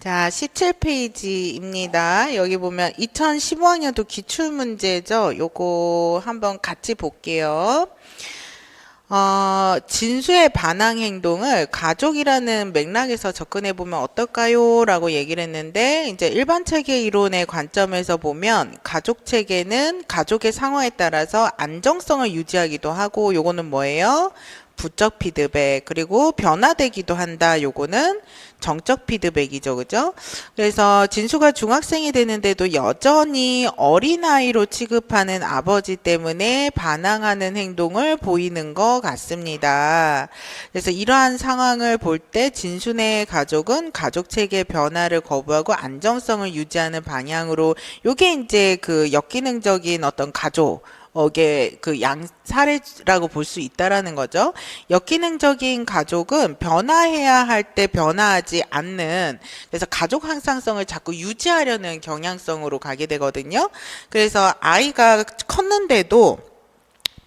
자, 17페이지입니다. 여기 보면 2015학년도 기출문제죠. 요거 한번 같이 볼게요. 진수의 반항 행동을 가족이라는 맥락에서 접근해 보면 어떨까요? 라고 얘기를 했는데, 이제 일반 체계 이론의 관점에서 보면 가족 체계는 가족의 상황에 따라서 안정성을 유지하기도 하고, 요거는 뭐예요? 부적 피드백, 그리고 변화되기도 한다. 요거는 정적 피드백이죠. 그죠? 그래서 진수가 중학생이 되는데도 여전히 어린아이로 취급하는 아버지 때문에 반항하는 행동을 보이는 것 같습니다. 그래서 이러한 상황을 볼 때 진수네 가족은 가족 체계 변화를 거부하고 안정성을 유지하는 방향으로, 요게 이제 그 역기능적인 어떤 가족 게 그 양사례라고 볼 수 있다라는 거죠. 역기능적인 가족은 변화해야 할 때 변화하지 않는, 그래서 가족 항상성을 자꾸 유지하려는 경향성으로 가게 되거든요. 그래서 아이가 컸는데도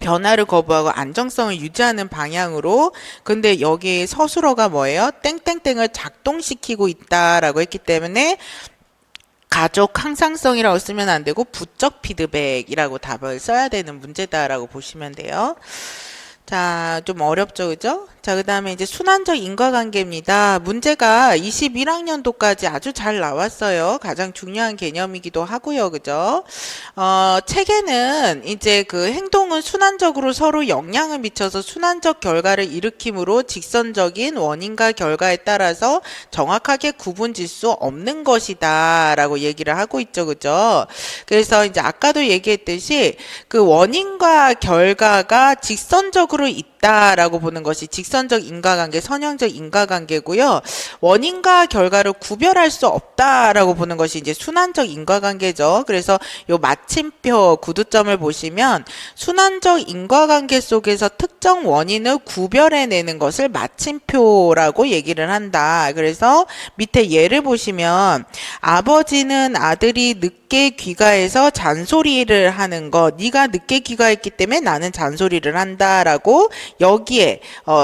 변화를 거부하고 안정성을 유지하는 방향으로, 근데 여기 서술어가 뭐예요? 땡땡땡을 작동시키고 있다라고 했기 때문에 가족 항상성이라고 쓰면 안 되고 부적 피드백이라고 답을 써야 되는 문제다라고 보시면 돼요. 자, 좀 어렵죠, 그죠? 자, 그 다음에 이제 순환적 인과관계입니다. 문제가 21학년도까지 아주 잘 나왔어요. 가장 중요한 개념이기도 하고요, 그죠? 책에는 이제 그 행동은 순환적으로 서로 영향을 미쳐서 순환적 결과를 일으키므로 직선적인 원인과 결과에 따라서 정확하게 구분질 수 없는 것이다 라고 얘기를 하고 있죠, 그죠? 그래서 이제 아까도 얘기했듯이 그 원인과 결과가 직선적으로 있다라고 보는 것이 직선적 인과관계, 선형적 인과관계고요. 원인과 결과를 구별할 수 없다라고 보는 것이 이제 순환적 인과관계죠. 그래서 요 마침표 구두점을 보시면 순환적 인과관계 속에서 특정 원인을 구별해내는 것을 마침표라고 얘기를 한다. 그래서 밑에 예를 보시면 아버지는 아들이 늦게 귀가해서 잔소리를 하는 것, 네가 늦게 귀가했기 때문에 나는 잔소리를 한다라고 여기에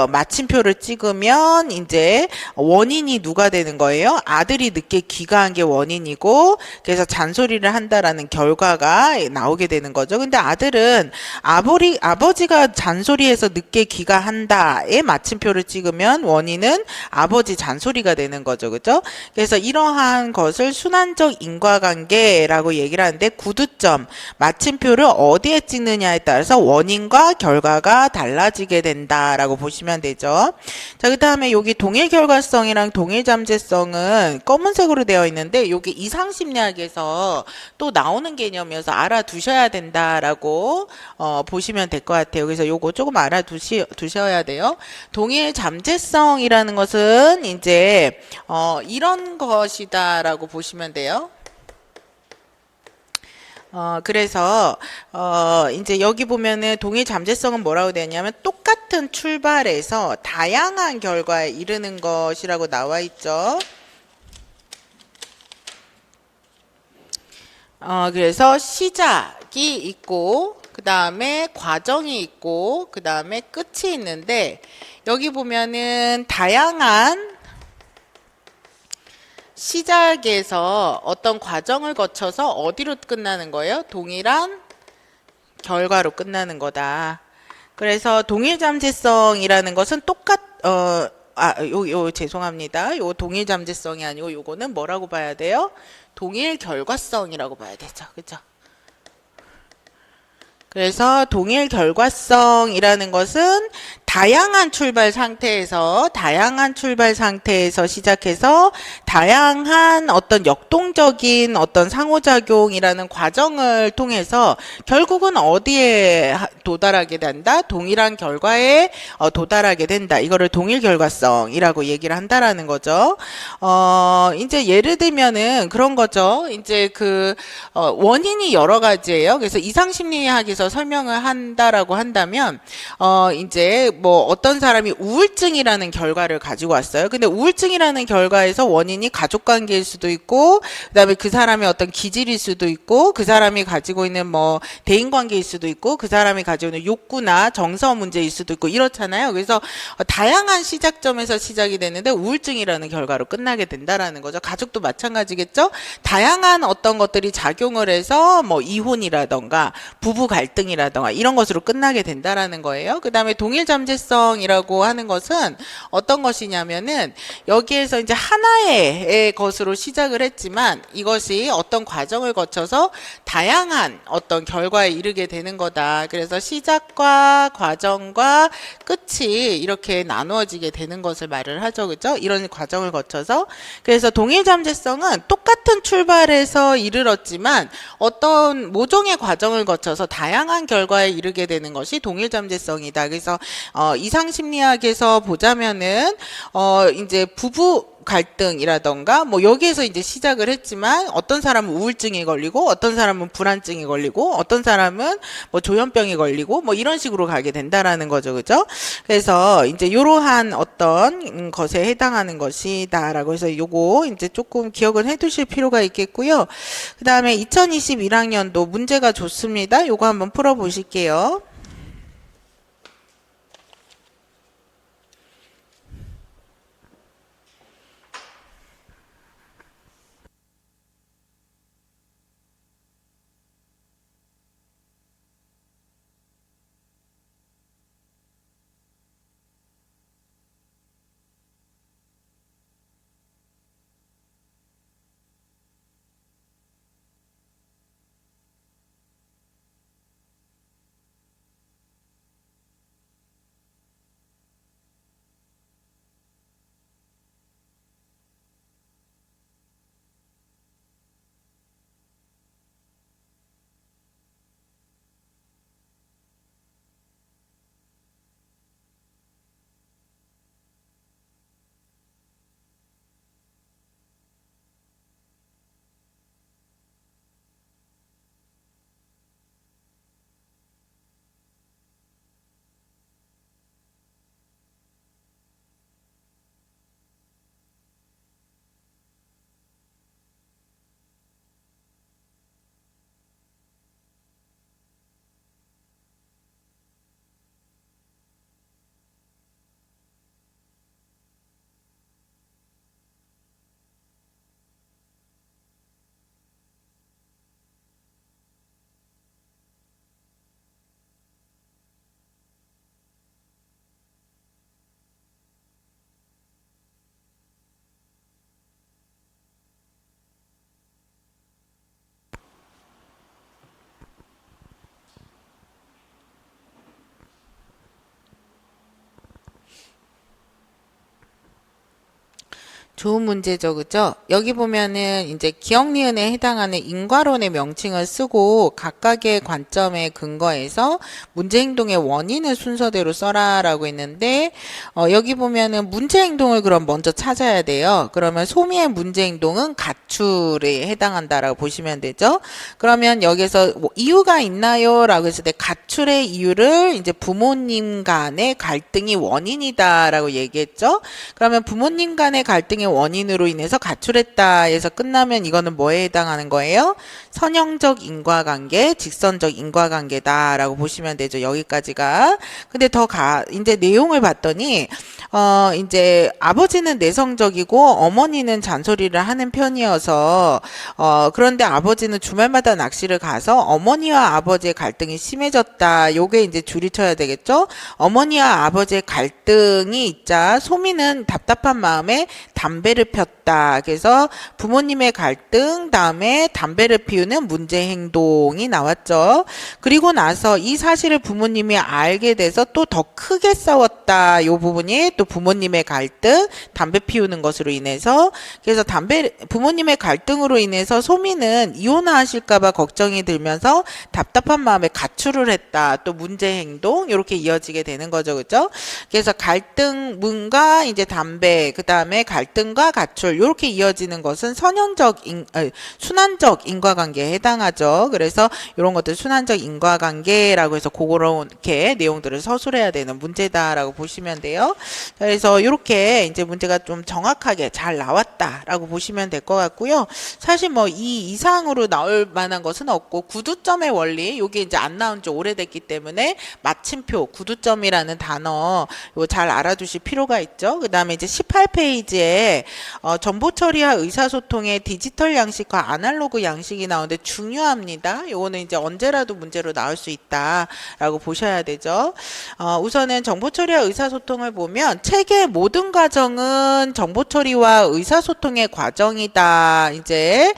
마침표를 찍으면 이제 원인이 누가 되는 거예요? 아들이 늦게 귀가한 게 원인이고, 그래서 잔소리를 한다라는 결과가 나오게 되는 거죠. 근데 아들은 아버지가 잔소리해서 늦게 귀가한다에 마침표를 찍으면 원인은 아버지 잔소리가 되는 거죠. 그죠? 그래서 이러한 것을 순환적 인과관계라고 얘기를 하는데, 구두점, 마침표를 어디에 찍느냐에 따라서 원인과 결과가 달라지게 된다라고 보시면 되죠. 자, 그 다음에 여기 동일 결과성이랑 동일 잠재성은 검은색으로 되어 있는데, 여기 이상심리학에서 또 나오는 개념이어서 알아두셔야 된다라고 보시면 될 것 같아요. 그래서 요거 조금 알아두셔야 돼요. 동일 잠재성이라는 것은 이제 이런 것이다라고 보시면 돼요. 그래서 이제 여기 보면은 동일 잠재성은 뭐라고 되냐면 똑같은 출발에서 다양한 결과에 이르는 것이라고 나와 있죠. 그래서 시작이 있고, 그 다음에 과정이 있고, 그 다음에 끝이 있는데, 여기 보면은 다양한 시작에서 어떤 과정을 거쳐서 어디로 끝나는 거예요? 동일한 결과로 끝나는 거다. 그래서 동일 잠재성이라는 것은 죄송합니다. 요 동일 잠재성이 아니고 요거는 뭐라고 봐야 돼요? 동일 결과성이라고 봐야 되죠. 그죠? 그래서 동일 결과성이라는 것은 다양한 출발 상태에서 시작해서 다양한 어떤 역동적인 어떤 상호작용이라는 과정을 통해서 결국은 어디에 도달하게 된다? 동일한 결과에 도달하게 된다. 이거를 동일 결과성이라고 얘기를 한다라는 거죠. 이제 예를 들면은 그런 거죠. 이제 그 원인이 여러 가지예요. 그래서 이상심리학에서 설명을 한다라고 한다면 이제 뭐 어떤 사람이 우울증이라는 결과를 가지고 왔어요. 근데 우울증이라는 결과에서 원인이 가족 관계일 수도 있고, 그다음에 그 사람의 어떤 기질일 수도 있고, 그 사람이 가지고 있는 뭐 대인 관계일 수도 있고, 그 사람이 가지고 있는 욕구나 정서 문제일 수도 있고 이렇잖아요. 그래서 다양한 시작점에서 시작이 됐는데 우울증이라는 결과로 끝나게 된다라는 거죠. 가족도 마찬가지겠죠. 다양한 어떤 것들이 작용을 해서 뭐 이혼이라던가 부부 갈등이라던가 이런 것으로 끝나게 된다라는 거예요. 그 다음에 동일 잠재성이라고 하는 것은 어떤 것이냐면은 여기에서 이제 하나의 것으로 시작을 했지만 이것이 어떤 과정을 거쳐서 다양한 어떤 결과에 이르게 되는 거다. 그래서 시작과 과정과 끝이 이렇게 나누어지게 되는 것을 말을 하죠. 그죠? 이런 과정을 거쳐서. 그래서 동일 잠재성은 똑같은 출발에서 이르렀지만 어떤 모종의 과정을 거쳐서 다양한 결과에 이르게 되는 것이 동일 잠재성이다. 그래서 이상 심리학에서 보자면은 이제 부부 갈등이라던가 뭐 여기에서 이제 시작을 했지만 어떤 사람은 우울증이 걸리고 어떤 사람은 불안증이 걸리고 어떤 사람은 뭐 조현병이 걸리고 뭐 이런 식으로 가게 된다라는 거죠. 그죠? 그래서 이제 이러한 어떤 것에 해당하는 것이다라고 해서 요거 이제 조금 기억을 해 두실 필요가 있겠고요. 그다음에 2021학년도 문제가 좋습니다. 요거 한번 풀어 보실게요. 좋은 문제죠, 그죠? 여기 보면은 이제 기억 니은에 해당하는 인과론의 명칭을 쓰고 각각의 관점에 근거해서 문제 행동의 원인을 순서대로 써라라고 했는데 여기 보면은 문제 행동을 그럼 먼저 찾아야 돼요. 그러면 소미의 문제 행동은 가출에 해당한다라고 보시면 되죠. 그러면 여기서 뭐 이유가 있나요?라고 했을 때 가출의 이유를 이제 부모님 간의 갈등이 원인이다라고 얘기했죠. 그러면 부모님 간의 갈등이 원인으로 인해서 가출했다 해서 끝나면 이거는 뭐에 해당하는 거예요? 선형적 인과관계, 직선적 인과관계다라고 보시면 되죠. 여기까지가. 근데 이제 내용을 봤더니 이제 아버지는 내성적이고 어머니는 잔소리를 하는 편이어서 그런데 아버지는 주말마다 낚시를 가서 어머니와 아버지의 갈등이 심해졌다. 요게 이제 줄이 쳐야 되겠죠? 어머니와 아버지의 갈등이 있자 소미는 답답한 마음에 담배를 폈다. 그래서 부모님의 갈등, 다음에 담배를 피우는 문제 행동이 나왔죠. 그리고 나서 이 사실을 부모님이 알게 돼서 또 더 크게 싸웠다. 요 부분이 또 부모님의 갈등, 담배 피우는 것으로 인해서 그래서 부모님의 갈등으로 인해서 소미는 이혼하실까봐 걱정이 들면서 답답한 마음에 가출을 했다. 또 문제 행동 이렇게 이어지게 되는 거죠, 그죠? 그래서 갈등문과 이제 담배, 그 다음에 갈등 등과 가출 이렇게 이어지는 것은 순환적 인과관계에 해당하죠. 그래서 이런 것들 순환적 인과관계라고 해서 그렇게 내용들을 서술해야 되는 문제다라고 보시면 돼요. 그래서 이렇게 이제 문제가 좀 정확하게 잘 나왔다라고 보시면 될 것 같고요. 사실 뭐 이 이상으로 나올 만한 것은 없고 구두점의 원리 이게 이제 안 나온 지 오래됐기 때문에 마침표 구두점이라는 단어 이거 잘 알아두실 필요가 있죠. 그 다음에 이제 18페이지에 정보 처리와 의사소통의 디지털 양식과 아날로그 양식이 나오는데 중요합니다. 요거는 이제 언제라도 문제로 나올 수 있다라고 보셔야 되죠. 우선은 정보 처리와 의사소통을 보면 책의 모든 과정은 정보 처리와 의사소통의 과정이다. 이제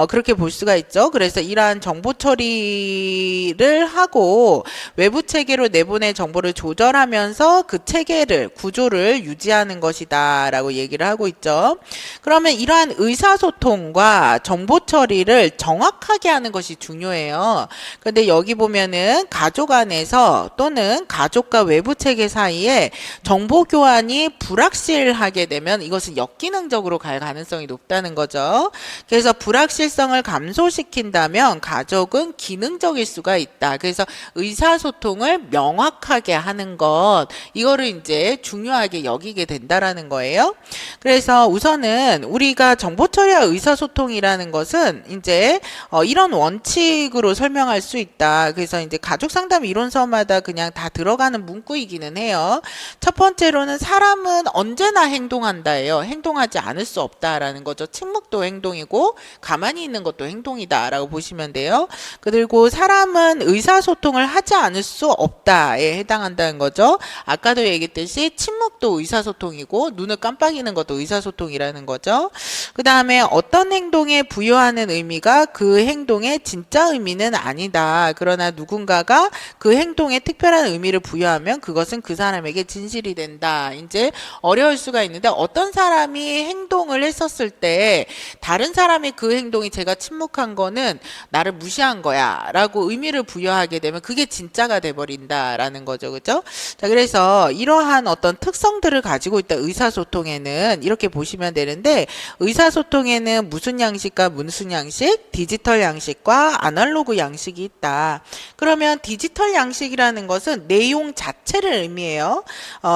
그렇게 볼 수가 있죠. 그래서 이러한 정보 처리를 하고 외부 체계로 내보낸 정보를 조절하면서 그 체계를 구조를 유지하는 것이다 라고 얘기를 하고 있죠. 그러면 이러한 의사소통과 정보 처리를 정확하게 하는 것이 중요해요. 근데 여기 보면은 가족 안에서 또는 가족과 외부 체계 사이에 정보 교환이 불확실하게 되면 이것은 역기능적으로 갈 가능성이 높다는 거죠. 그래서 불확실성을 감소시킨다면 가족은 기능적일 수가 있다. 그래서 의사소통을 명확하게 하는 것 이거를 이제 중요하게 여기게 된다라는 거예요. 그래서 우선은 우리가 정보 처리와 의사소통이라는 것은 이제 이런 원칙으로 설명할 수 있다. 그래서 이제 가족 상담 이론서마다 그냥 다 들어가는 문구이기는 해요. 첫 번째로는 사람은 언제나 행동한다예요. 행동하지 않을 수 없다라는 거죠. 침묵도 행동이고 가만히 있는 것도 행동이다라고 보시면 돼요. 그리고 사람은 의사소통을 하지 않을 수 없다에 해당한다는 거죠. 아까도 얘기했듯이 침묵도 의사소통이고 눈을 깜빡이는 것도 의사소통이라는 거죠. 그 다음에 어떤 행동에 부여하는 의미가 그 행동의 진짜 의미는 아니다. 그러나 누군가가 그 행동에 특별한 의미를 부여하면 그것은 그 사람에게 진실이 된다. 이제 어려울 수가 있는데 어떤 사람이 행동을 했었을 때 다른 사람이 그 행동이 제가 침묵한 거는 나를 무시한 거야 라고 의미를 부여하게 되면 그게 진짜가 돼버린다라는 거죠. 그죠? 자, 그래서 이러한 어떤 특성들을 가지고 있다. 의사소통에는 이렇게 보시면 되는데 의사소통에는 무슨 양식과 무슨 양식, 디지털 양식과 아날로그 양식이 있다. 그러면 디지털 양식이라는 것은 내용 자체를 의미해요.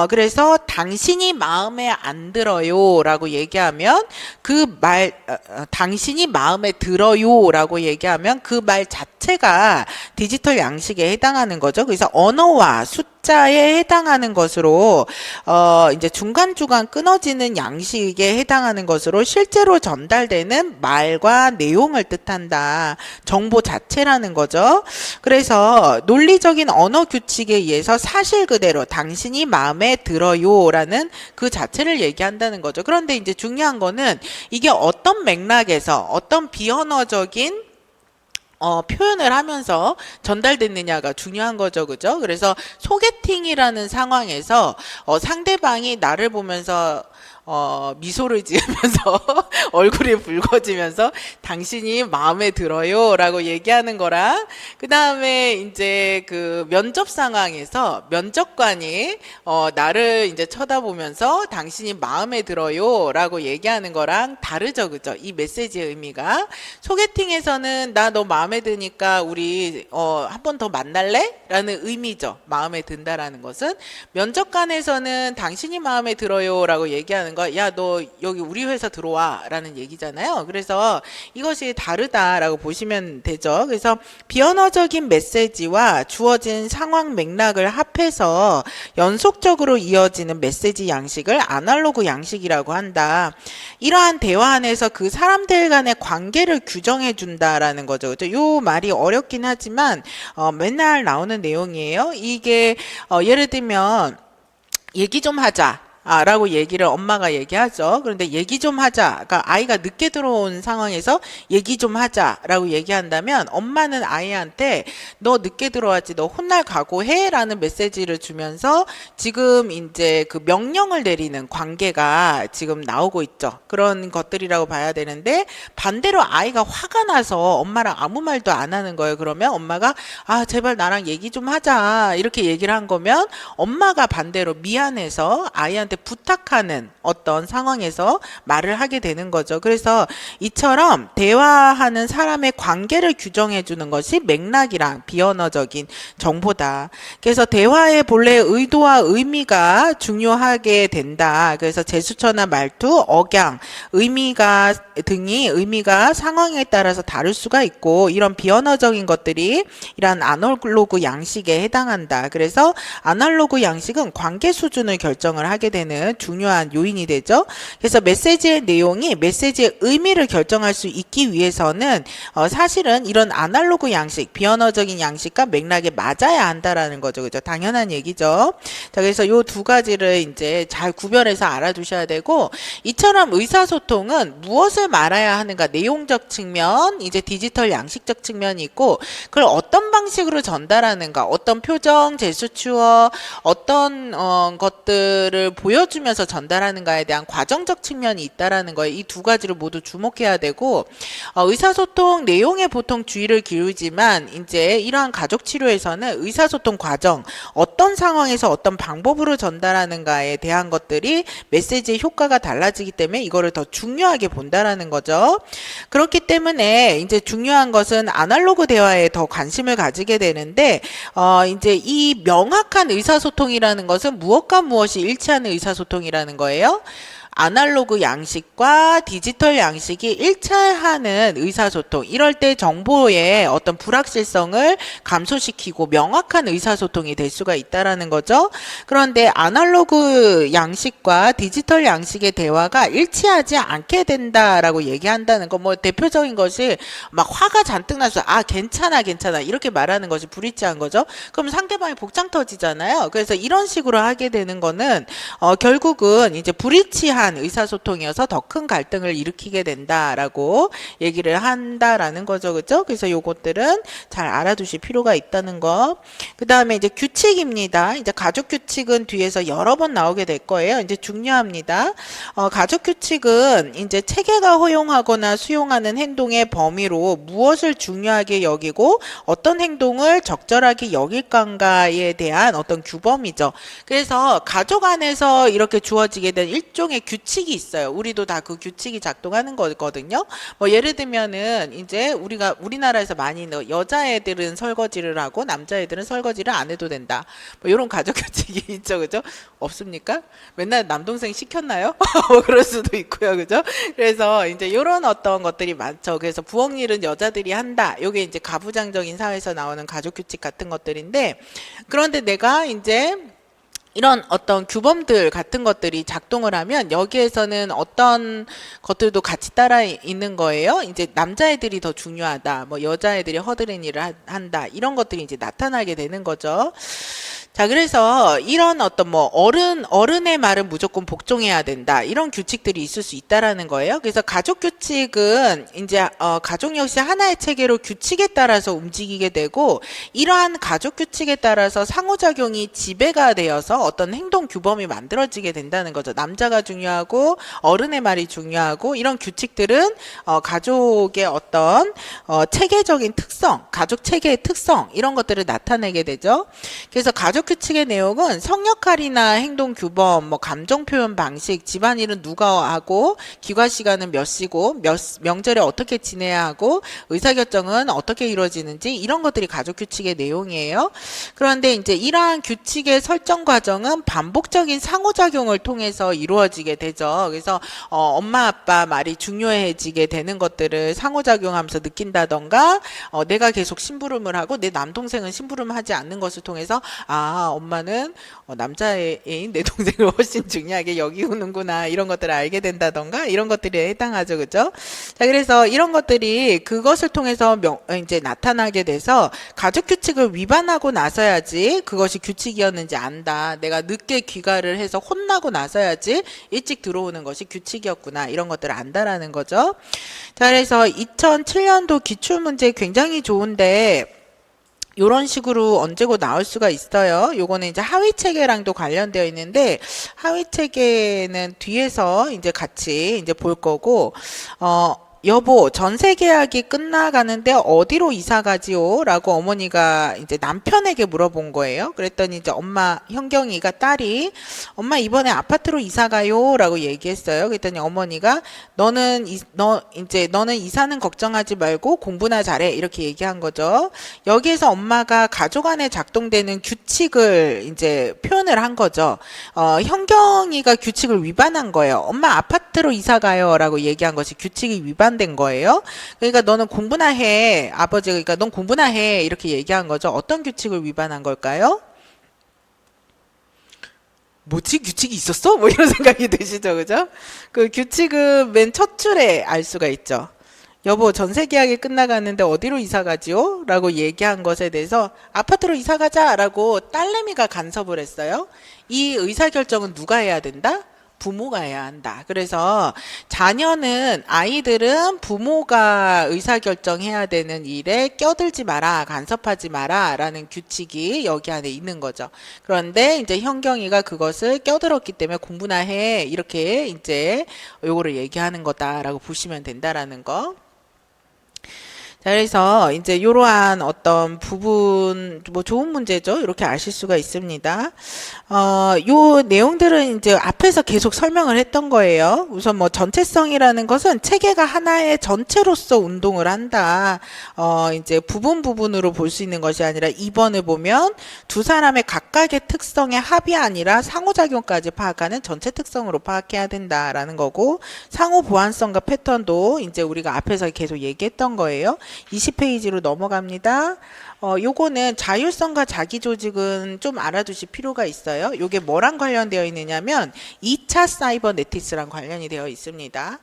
그래서 당신이 마음에 안 들어요 라고 얘기하면 당신이 마음에 들어요 라고 얘기하면 그 말 자체가 디지털 양식에 해당하는 거죠. 그래서 언어와 숫자에 해당하는 것으로 이제 중간중간 끊어지는 양식에 해당하는 것으로 실제로 전달되는 말과 내용을 뜻한다. 정보 자체라는 거죠. 그래서 논리적인 언어 규칙에 의해서 사실 그대로 당신이 마음에 들어요 라는 그 자체를 얘기한다는 거죠. 그런데 이제 중요한 거는 이게 어떤 맥락에서 어떤 비언어적인 표현을 하면서 전달됐느냐가 중요한 거죠. 그죠? 그래서 소개팅이라는 상황에서 상대방이 나를 보면서 미소를 지으면서 얼굴이 붉어지면서 당신이 마음에 들어요 라고 얘기하는 거랑 그 다음에 이제 그 면접 상황에서 면접관이 나를 이제 쳐다보면서 당신이 마음에 들어요 라고 얘기하는 거랑 다르죠. 그죠? 이 메시지의 의미가 소개팅에서는 나 너 마음에 드니까 우리 한 번 더 만날래? 라는 의미죠. 마음에 든다라는 것은 면접관에서는 당신이 마음에 들어요 라고 얘기하는 거 야, 너 여기 우리 회사 들어와 라는 얘기잖아요. 그래서 이것이 다르다라고 보시면 되죠. 그래서 비언어적인 메시지와 주어진 상황 맥락을 합해서 연속적으로 이어지는 메시지 양식을 아날로그 양식이라고 한다. 이러한 대화 안에서 그 사람들 간의 관계를 규정해 준다라는 거죠. 그죠? 요 말이 어렵긴 하지만 맨날 나오는 내용이에요. 이게 예를 들면 얘기 좀 하자. 라고 얘기를 엄마가 얘기하죠. 그런데 얘기 좀 하자. 그러니까 아이가 늦게 들어온 상황에서 얘기 좀 하자라고 얘기한다면 엄마는 아이한테 너 늦게 들어왔지. 너 혼날 각오해? 라는 메시지를 주면서 지금 이제 그 명령을 내리는 관계가 지금 나오고 있죠. 그런 것들이라고 봐야 되는데 반대로 아이가 화가 나서 엄마랑 아무 말도 안 하는 거예요. 그러면 엄마가 아 제발 나랑 얘기 좀 하자 이렇게 얘기를 한 거면 엄마가 반대로 미안해서 아이한테 부모님한테 부탁하는 어떤 상황에서 말을 하게 되는 거죠. 그래서 이처럼 대화하는 사람의 관계를 규정해 주는 것이 맥락이랑 비언어적인 정보다. 그래서 대화의 본래 의도와 의미가 중요하게 된다. 그래서 제스처나 말투, 억양, 의미가 등이 의미가 상황에 따라서 다를 수가 있고, 이런 비언어적인 것들이 이러한 아날로그 양식에 해당한다. 그래서 아날로그 양식은 관계 수준을 결정을 하게 되는 중요한 요인이 되죠. 그래서 메시지의 내용이 메시지의 의미를 결정할 수 있기 위해서는 사실은 이런 아날로그 양식, 비언어적인 양식과 맥락에 맞아야 한다라는 거죠. 그죠? 당연한 얘기죠. 자, 그래서 요 두 가지를 이제 잘 구별해서 알아두셔야 되고, 이처럼 의사소통은 무엇을 말해야 하는가, 내용적 측면, 이제 디지털 양식적 측면이 있고, 그걸 어떤 방식으로 전달하는가, 어떤 표정, 제스처, 어떤 것들을 보여주면서 전달하는가에 대한 과정적 측면이 있다라는 거예요. 이 두 가지를 모두 주목해야 되고, 의사소통 내용에 보통 주의를 기울이지만 이제 이러한 가족 치료에서는 의사소통 과정, 어떤 상황에서 어떤 방법으로 전달하는가에 대한 것들이 메시지의 효과가 달라지기 때문에 이거를 더 중요하게 본다라는 거죠. 그렇기 때문에 이제 중요한 것은 아날로그 대화에 더 관심을 가지게 되는데, 이제 이 명확한 의사소통이라는 것은 무엇과 무엇이 일치하는 의사소통이라는 거예요. 아날로그 양식과 디지털 양식이 일치하는 의사소통, 이럴 때 정보의 어떤 불확실성을 감소시키고 명확한 의사소통이 될 수가 있다라는 거죠. 그런데 아날로그 양식과 디지털 양식의 대화가 일치하지 않게 된다라고 얘기한다는 거, 뭐 대표적인 것이 막 화가 잔뜩 나서 괜찮아 이렇게 말하는 것이 불일치한 거죠. 그럼 상대방이 복장 터지잖아요. 그래서 이런 식으로 하게 되는 거는 결국은 이제 불일치한 의사소통이어서 더 큰 갈등을 일으키게 된다라고 얘기를 한다라는 거죠. 그죠? 그래서 요것들은 잘 알아두실 필요가 있다는 거. 그 다음에 이제 규칙입니다. 이제 가족 규칙은 뒤에서 여러 번 나오게 될 거예요. 이제 중요합니다. 가족 규칙은 이제 체계가 허용하거나 수용하는 행동의 범위로 무엇을 중요하게 여기고 어떤 행동을 적절하게 여길까에 대한 어떤 규범이죠. 그래서 가족 안에서 이렇게 주어지게 된 일종의 규칙이 있어요. 우리도 다 그 규칙이 작동하는 거거든요. 뭐 예를 들면은 이제 우리나라에서 많이 여자애들은 설거지를 하고 남자애들은 설거지를 안 해도 된다. 뭐 이런 가족 규칙이 있죠. 그죠? 없습니까? 맨날 남동생 시켰나요? 뭐 그럴 수도 있고요. 그죠? 그래서 이제 이런 어떤 것들이 많죠. 그래서 부엌 일은 여자들이 한다. 요게 이제 가부장적인 사회에서 나오는 가족 규칙 같은 것들인데, 그런데 내가 이제 이런 어떤 규범들 같은 것들이 작동을 하면 여기에서는 어떤 것들도 같이 따라 있는 거예요. 이제 남자애들이 더 중요하다. 뭐 여자애들이 허드렛 일을 한다. 이런 것들이 이제 나타나게 되는 거죠. 자, 그래서 이런 어떤 뭐 어른의 말은 무조건 복종해야 된다. 이런 규칙들이 있을 수 있다라는 거예요. 그래서 가족 규칙은 이제 가족 역시 하나의 체계로 규칙에 따라서 움직이게 되고, 이러한 가족 규칙에 따라서 상호작용이 지배가 되어서 어떤 행동 규범이 만들어지게 된다는 거죠. 남자가 중요하고 어른의 말이 중요하고, 이런 규칙들은 가족의 어떤 체계적인 특성, 가족 체계의 특성, 이런 것들을 나타내게 되죠. 그래서 가족 규칙의 내용은 성역할이나 행동 규범, 뭐 감정 표현 방식, 집안일은 누가 하고, 귀가 시간은 몇 시고, 명절에 어떻게 지내야 하고, 의사결정은 어떻게 이루어지는지, 이런 것들이 가족 규칙의 내용이에요. 그런데 이제 이러한 규칙의 설정 과정은 반복적인 상호작용을 통해서 이루어지게 되죠. 그래서 엄마 아빠 말이 중요해지게 되는 것들을 상호작용하면서 느낀다던가, 내가 계속 심부름을 하고 내 남동생은 심부름하지 않는 것을 통해서 엄마는 남자애인 내 동생을 훨씬 중요하게 여기우는구나, 이런 것들을 알게 된다던가, 이런 것들에 해당하죠. 그죠? 자, 그래서 이런 것들이 그것을 통해서 이제 나타나게 돼서 가족 규칙을 위반하고 나서야지 그것이 규칙이었는지 안다. 내가 늦게 귀가를 해서 혼나고 나서야지 일찍 들어오는 것이 규칙이었구나, 이런 것들을 안다라는 거죠. 자, 그래서 2007년도 기출문제 굉장히 좋은데, 요런 식으로 언제고 나올 수가 있어요. 요거는 이제 하위 체계랑도 관련되어 있는데, 하위 체계는 뒤에서 이제 같이 이제 볼 거고, 여보, 전세 계약이 끝나가는데 어디로 이사 가지요? 라고 어머니가 이제 남편에게 물어본 거예요. 그랬더니 이제 현경이가 딸이, 엄마 이번에 아파트로 이사 가요? 라고 얘기했어요. 그랬더니 어머니가, 너는 이사는 걱정하지 말고 공부나 잘해. 이렇게 얘기한 거죠. 여기에서 엄마가 가족 안에 작동되는 규칙을 이제 표현을 한 거죠. 현경이가 규칙을 위반한 거예요. 엄마 아파트로 이사 가요. 라고 얘기한 것이 규칙이 위반된 거예요. 그러니까 너는 공부나 해. 아버지가 그러니까 넌 공부나 해. 이렇게 얘기한 거죠. 어떤 규칙을 위반한 걸까요? 뭐지? 규칙이 있었어? 뭐 이런 생각이 드시죠, 그죠? 그 규칙은 맨 첫 줄에 알 수가 있죠. 여보, 전세 계약이 끝나가는데 어디로 이사 가지요? 라고 얘기한 것에 대해서 아파트로 이사 가자! 라고 딸내미가 간섭을 했어요. 이 의사결정은 누가 해야 된다? 부모가 해야 한다. 그래서 아이들은 부모가 의사결정해야 되는 일에 껴들지 마라, 간섭하지 마라 라는 규칙이 여기 안에 있는 거죠. 그런데 이제 현경이가 그것을 껴들었기 때문에 공부나 해. 이렇게 이제 요거를 얘기하는 거다라고 보시면 된다라는 거. 자, 그래서 이제 이러한 어떤 부분, 뭐 좋은 문제죠. 이렇게 아실 수가 있습니다. 요 내용들은 이제 앞에서 계속 설명을 했던 거예요. 우선 뭐 전체성이라는 것은 체계가 하나의 전체로서 운동을 한다. 이제 부분으로 볼 수 있는 것이 아니라 2번을 보면 두 사람의 각각의 특성의 합이 아니라 상호작용까지 파악하는 전체 특성으로 파악해야 된다라는 거고, 상호 보완성과 패턴도 이제 우리가 앞에서 계속 얘기했던 거예요. 20페이지로 넘어갑니다. 요거는 자율성과 자기조직은 좀 알아두실 필요가 있어요. 요게 뭐랑 관련되어 있느냐면 2차 사이버네틱스랑 관련이 되어 있습니다.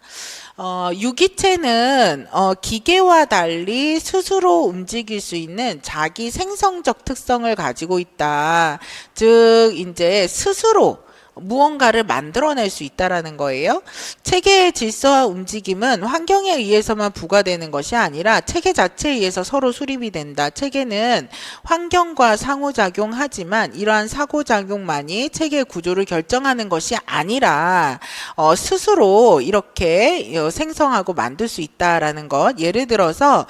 유기체는 기계와 달리 스스로 움직일 수 있는 자기 생성적 특성을 가지고 있다. 즉 이제 스스로 무언가를 만들어낼 수 있다라는 거예요. 체계의 질서와 움직임은 환경에 의해서만 부과되는 것이 아니라 체계 자체에 의해서 서로 수립이 된다. 체계는 환경과 상호작용하지만 이러한 상호작용만이 체계의 구조를 결정하는 것이 아니라 스스로 이렇게 생성하고 만들 수 있다라는 것. 예를 들어서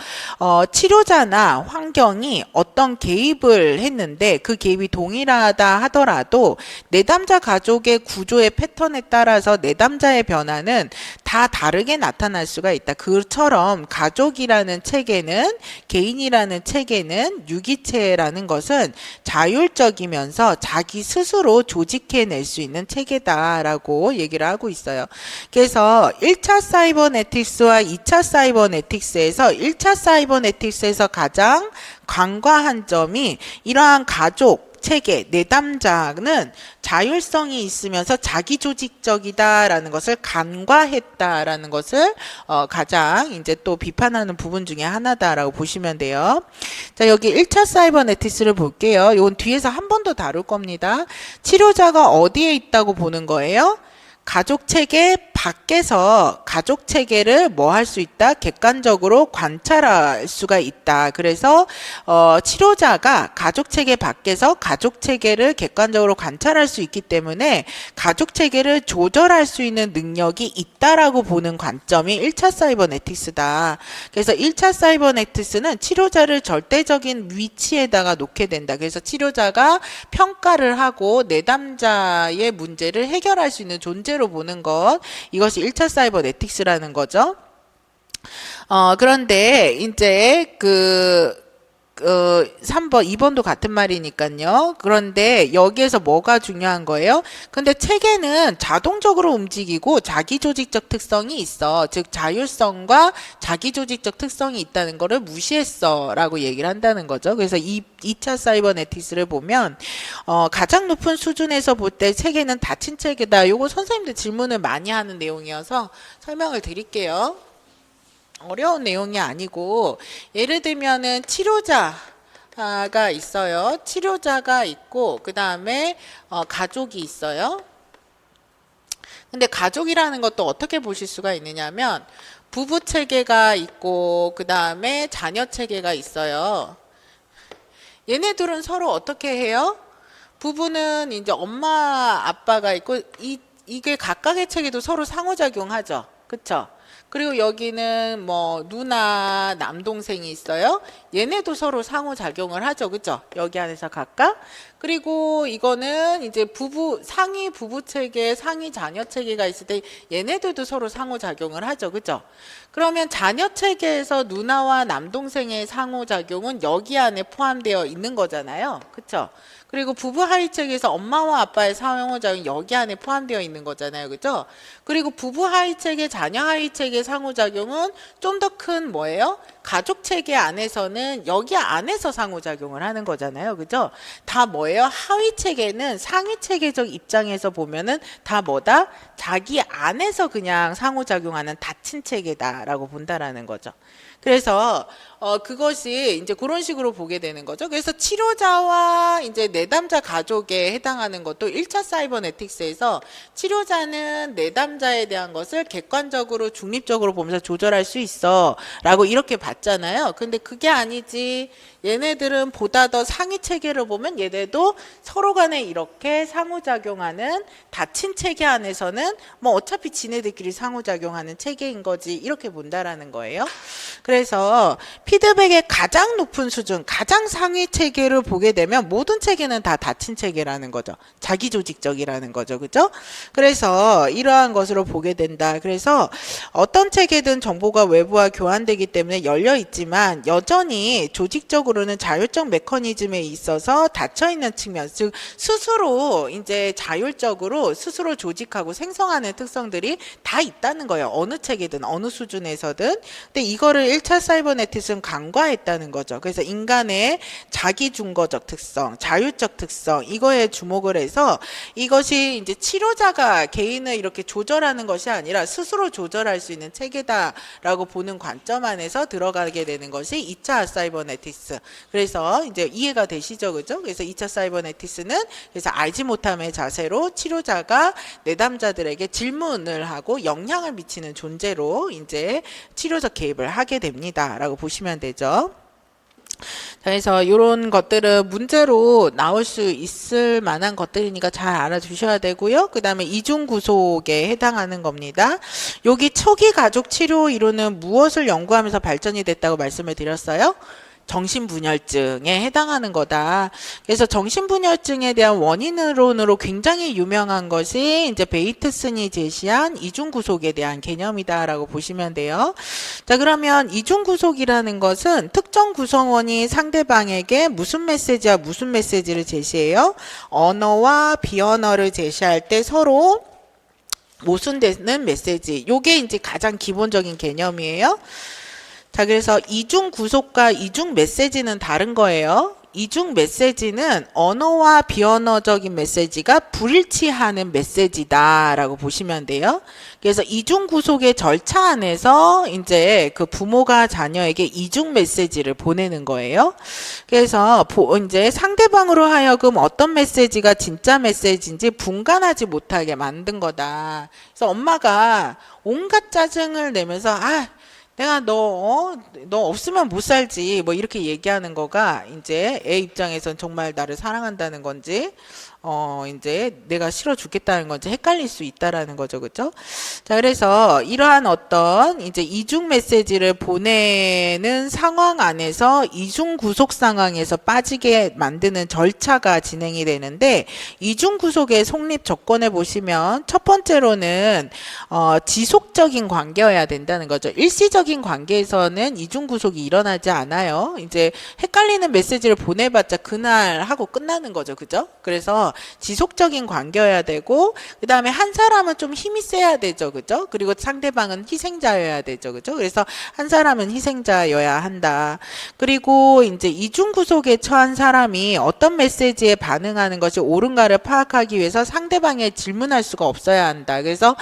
치료자나 환경이 어떤 개입을 했는데 그 개입이 동일하다 하더라도 내담자 가족의 구조의 패턴에 따라서 내담자의 변화는 다 다르게 나타날 수가 있다. 그처럼 가족이라는 체계는, 개인이라는 체계는, 유기체라는 것은 자율적이면서 자기 스스로 조직해낼 수 있는 체계다라고 얘기를 하고 있어요. 그래서 1차 사이버네틱스와 2차 사이버네틱스에서 1차 사이버네틱스에서 가장 간과한 점이 이러한 가족 체계, 내담자는 자율성이 있으면서 자기조직적이다라는 것을 간과했다라는 것을 가장 이제 또 비판하는 부분 중에 하나다라고 보시면 돼요. 자, 여기 1차 사이버네틱스를 볼게요. 이건 뒤에서 한 번 더 다룰 겁니다. 치료자가 어디에 있다고 보는 거예요? 가족 체계 밖에서 가족 체계를 뭐 할 수 있다? 객관적으로 관찰할 수가 있다. 그래서 치료자가 가족 체계 밖에서 가족 체계를 객관적으로 관찰할 수 있기 때문에 가족 체계를 조절할 수 있는 능력이 있다라고 보는 관점이 1차 사이버네틱스다. 그래서 1차 사이버네틱스는 치료자를 절대적인 위치에다가 놓게 된다. 그래서 치료자가 평가를 하고 내담자의 문제를 해결할 수 있는 존재로 보는 것, 이것이 1차 사이버네틱스라는 거죠. 그런데 이제 3번, 2번도 같은 말이니까요. 그런데 여기에서 뭐가 중요한 거예요? 근데 체계는 자동적으로 움직이고 자기조직적 특성이 있어. 즉 자율성과 자기조직적 특성이 있다는 거를 무시했어 라고 얘기를 한다는 거죠. 그래서 2차 사이버네틱스를 보면 가장 높은 수준에서 볼 때 체계는 닫힌 체계다. 요거 선생님들 질문을 많이 하는 내용이어서 설명을 드릴게요. 어려운 내용이 아니고, 예를 들면은 치료자가 있어요. 치료자가 있고 그 다음에 가족이 있어요. 근데 가족이라는 것도 어떻게 보실 수가 있느냐면 부부 체계가 있고 그 다음에 자녀 체계가 있어요. 얘네들은 서로 어떻게 해요? 부부는 이제 엄마 아빠가 있고 이게 각각의 체계도 서로 상호작용하죠. 그쵸? 그리고 여기는 뭐 누나, 남동생이 있어요. 얘네도 서로 상호작용을 하죠. 그죠? 여기 안에서 각각. 그리고 이거는 이제 상위 부부 체계, 상위 자녀 체계가 있을 때 얘네들도 서로 상호작용을 하죠. 그죠? 그러면 자녀 체계에서 누나와 남동생의 상호작용은 여기 안에 포함되어 있는 거잖아요. 그쵸? 그리고 부부 하위 체계에서 엄마와 아빠의 상호작용이 여기 안에 포함되어 있는 거잖아요. 그죠? 그리고 부부 하위 체계, 자녀 하위 체계 상호작용은 좀 더 큰 뭐예요? 가족 체계 안에서는 여기 안에서 상호작용을 하는 거잖아요. 그죠? 다 뭐예요? 하위 체계는 상위 체계적 입장에서 보면은 다 뭐다? 자기 안에서 그냥 상호작용하는 닫힌 체계다라고 본다라는 거죠. 그래서 그것이 이제 그런 식으로 보게 되는 거죠. 그래서 치료자와 이제 내담자 가족에 해당하는 것도 1차 사이버네틱스에서 치료자는 내담자에 대한 것을 객관적으로 중립적으로 보면서 조절할 수 있어 라고 이렇게 봤잖아요. 근데 그게 아니지. 얘네들은 보다 더 상위 체계를 보면 얘네도 서로 간에 이렇게 상호작용하는 닫힌 체계 안에서는 뭐 어차피 지네들끼리 상호작용하는 체계인 거지 이렇게 본다라는 거예요. 그래서 피드백의 가장 높은 수준, 가장 상위 체계를 보게 되면 모든 체계는 다 닫힌 체계라는 거죠. 자기 조직적이라는 거죠. 그죠? 그래서 이러한 것으로 보게 된다. 그래서 어떤 체계든 정보가 외부와 교환되기 때문에 열려 있지만 여전히 조직적으로는 자율적 메커니즘에 있어서 닫혀 있는 측면, 즉 스스로 이제 자율적으로 스스로 조직하고 생성하는 특성들이 다 있다는 거예요. 어느 체계든 어느 수준에서든. 근데 이거를 1차 사이버네틱스는 간과했다는 거죠. 그래서 인간의 자기 중거적 특성, 자율적 특성 이거에 주목을 해서 이것이 이제 치료자가 개인을 이렇게 조절하는 것이 아니라 스스로 조절할 수 있는 체계다라고 보는 관점 안에서 들어가게 되는 것이 2차 사이버네틱스. 그래서 이제 이해가 되시죠, 그죠? 그래서 2차 사이버네틱스는 그래서 알지 못함의 자세로 치료자가 내담자들에게 질문을 하고 영향을 미치는 존재로 이제 치료적 개입을 하게 됩니다라고 보시면 되죠. 그래서 이런 것들은 문제로 나올 수 있을 만한 것들이니까 잘 알아두셔야 되고요. 그 다음에 이중구속에 해당하는 겁니다. 여기 초기 가족 치료 이론은 무엇을 연구하면서 발전이 됐다고 말씀을 드렸어요? 정신분열증에 해당하는 거다. 그래서 정신분열증에 대한 원인으론으로 굉장히 유명한 것이 이제 베이트슨이 제시한 이중구속에 대한 개념이다라고 보시면 돼요. 자, 그러면 이중구속이라는 것은 특정 구성원이 상대방에게 무슨 메시지와 무슨 메시지를 제시해요? 언어와 비언어를 제시할 때 서로 모순되는 메시지. 요게 이제 가장 기본적인 개념이에요. 자, 그래서 이중 구속과 이중 메시지는 다른 거예요. 이중 메시지는 언어와 비언어적인 메시지가 불일치하는 메시지다라고 보시면 돼요. 그래서 이중 구속의 절차 안에서 이제 그 부모가 자녀에게 이중 메시지를 보내는 거예요. 그래서 이제 상대방으로 하여금 어떤 메시지가 진짜 메시지인지 분간하지 못하게 만든 거다. 그래서 엄마가 온갖 짜증을 내면서 내가 너 없으면 못 살지 뭐 이렇게 얘기하는 거가 이제 애 입장에선 정말 나를 사랑한다는 건지 이제 내가 싫어 죽겠다는 건지 헷갈릴 수 있다라는 거죠. 그죠? 자, 그래서 이러한 어떤 이제 이중 메시지를 보내는 상황 안에서 이중 구속 상황에서 빠지게 만드는 절차가 진행이 되는데 이중 구속의 성립 조건에 보시면 첫 번째로는 지속적인 관계여야 된다는 거죠. 일시적인 관계에서는 이중 구속이 일어나지 않아요. 이제 헷갈리는 메시지를 보내봤자 그날 하고 끝나는 거죠. 그죠? 그래서 지속적인 관계여야 되고 그 다음에 한 사람은 좀 힘이 세야 되죠. 그죠? 그리고 상대방은 희생자여야 되죠. 그죠? 그래서 한 사람은 희생자여야 한다. 그리고 이제 이중구속에 처한 사람이 어떤 메시지에 반응하는 것이 옳은가를 파악하기 위해서 상대방에 질문할 수가 없어야 한다. 그래서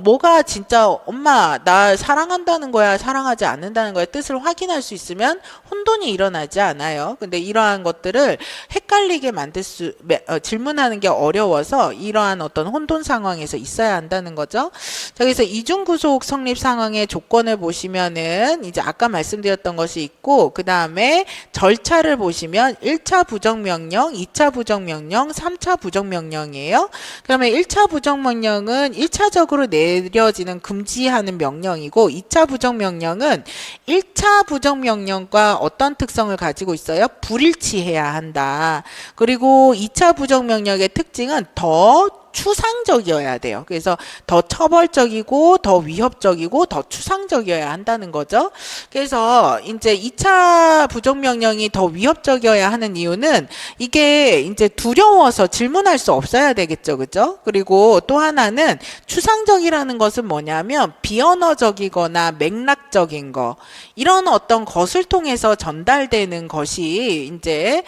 뭐가 진짜 엄마 나 사랑한다는 거야 사랑하지 않는다는 거의 뜻을 확인할 수 있으면 혼돈이 일어나지 않아요. 근데 이러한 것들을 헷갈리게 질문하는 게 어려워서 이러한 어떤 혼돈 상황에서 있어야 한다는 거죠. 자, 그래서 이중구속 성립 상황의 조건을 보시면은 이제 아까 말씀드렸던 것이 있고, 그 다음에 절차를 보시면 1차 부정명령, 2차 부정명령, 3차 부정명령이에요. 그러면 1차 부정명령은 1차적으로 내려지는 금지하는 명령이고, 2차 부정명령은 1차 부정명령과 어떤 특성을 가지고 있어요? 불일치해야 한다. 그리고 2차 부정명령의 특징은 더 추상적이어야 돼요. 그래서 더 처벌적이고 더 위협적이고 더 추상적이어야 한다는 거죠. 그래서 이제 2차 부정명령이 더 위협적이어야 하는 이유는 이게 이제 두려워서 질문할 수 없어야 되겠죠. 그죠? 그리고 또 하나는 추상적이라는 것은 뭐냐면 비언어적이거나 맥락적인 거, 이런 어떤 것을 통해서 전달되는 것이 이제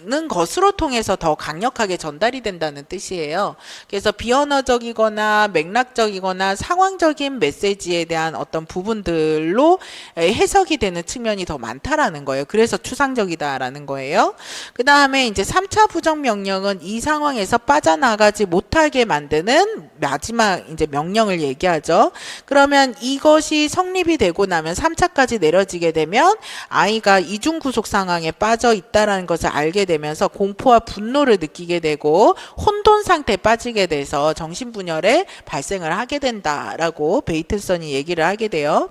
는 것으로 통해서 더 강력하게 전달이 된다는 뜻이에요. 그래서 비언어적이거나 맥락적이거나 상황적인 메시지에 대한 어떤 부분들로 해석이 되는 측면이 더 많다라는 거예요. 그래서 추상적이다라는 거예요. 그 다음에 이제 3차 부정명령은 이 상황에서 빠져나가지 못하게 만드는 마지막 이제 명령을 얘기하죠. 그러면 이것이 성립이 되고 나면 3차까지 내려지게 되면 아이가 이중구속 상황에 빠져 있다라는 것을 알게 되면서 공포와 분노를 느끼게 되고 혼돈 상태에 빠지게 돼서 정신분열에 발생을 하게 된다라고 베이튼슨이 얘기를 하게 돼요.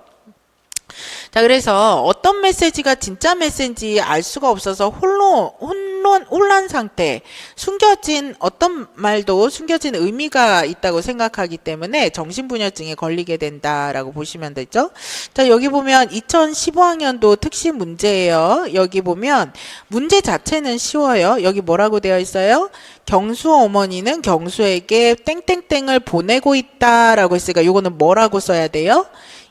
자, 그래서 어떤 메시지가 진짜 메시지인지 알 수가 없어서 혼란 상태, 숨겨진 어떤 말도 숨겨진 의미가 있다고 생각하기 때문에 정신분열증에 걸리게 된다라고 보시면 되죠. 자, 여기 보면 2015학년도 특시 문제예요. 여기 보면 문제 자체는 쉬워요. 여기 뭐라고 되어 있어요? 경수 어머니는 경수에게 땡땡땡을 보내고 있다라고 했으니까 요거는 뭐라고 써야 돼요?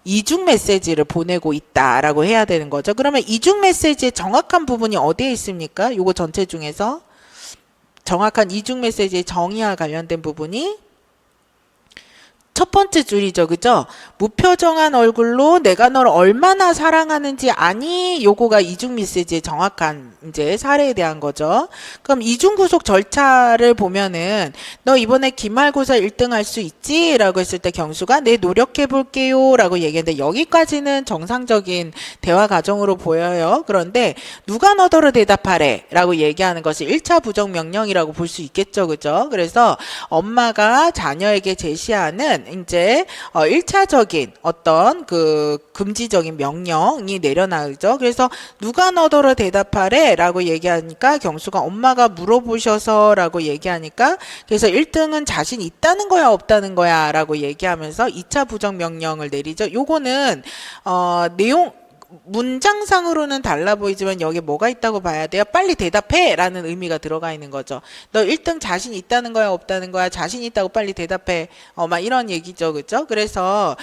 이중 메시지를 보내고 있다라고 해야 되는 거죠. 그러면 이중 메시지의 정확한 부분이 어디에 있습니까? 요거 전체 중에서 정확한 이중 메시지의 정의와 관련된 부분이 첫 번째 줄이죠. 그죠? 무표정한 얼굴로 내가 널 얼마나 사랑하는지 아니? 요거가 이중 메시지의 정확한 이제 사례에 대한 거죠. 그럼 이중 구속 절차를 보면은 너 이번에 기말고사 1등 할 수 있지? 라고 했을 때 경수가 네, 노력해 볼게요. 라고 얘기했는데 여기까지는 정상적인 대화 과정으로 보여요. 그런데 누가 너더러 대답하래? 라고 얘기하는 것이 1차 부정명령이라고 볼 수 있겠죠. 그죠? 그래서 엄마가 자녀에게 제시하는 이제 1차적인 어떤 그 금지적인 명령이 내려나오죠. 그래서 누가 너더러 대답하래? 라고 얘기하니까 경수가 엄마가 물어보셔서 라고 얘기하니까 그래서 1등은 자신 있다는 거야 없다는 거야 라고 얘기하면서 2차 부정명령을 내리죠. 요거는 내용 문장상으로는 달라 보이지만 여기 뭐가 있다고 봐야 돼요? 빨리 대답해! 라는 의미가 들어가 있는 거죠. 너 1등 자신 있다는 거야? 없다는 거야? 자신 있다고 빨리 대답해. 막 이런 얘기죠. 그죠? 그래서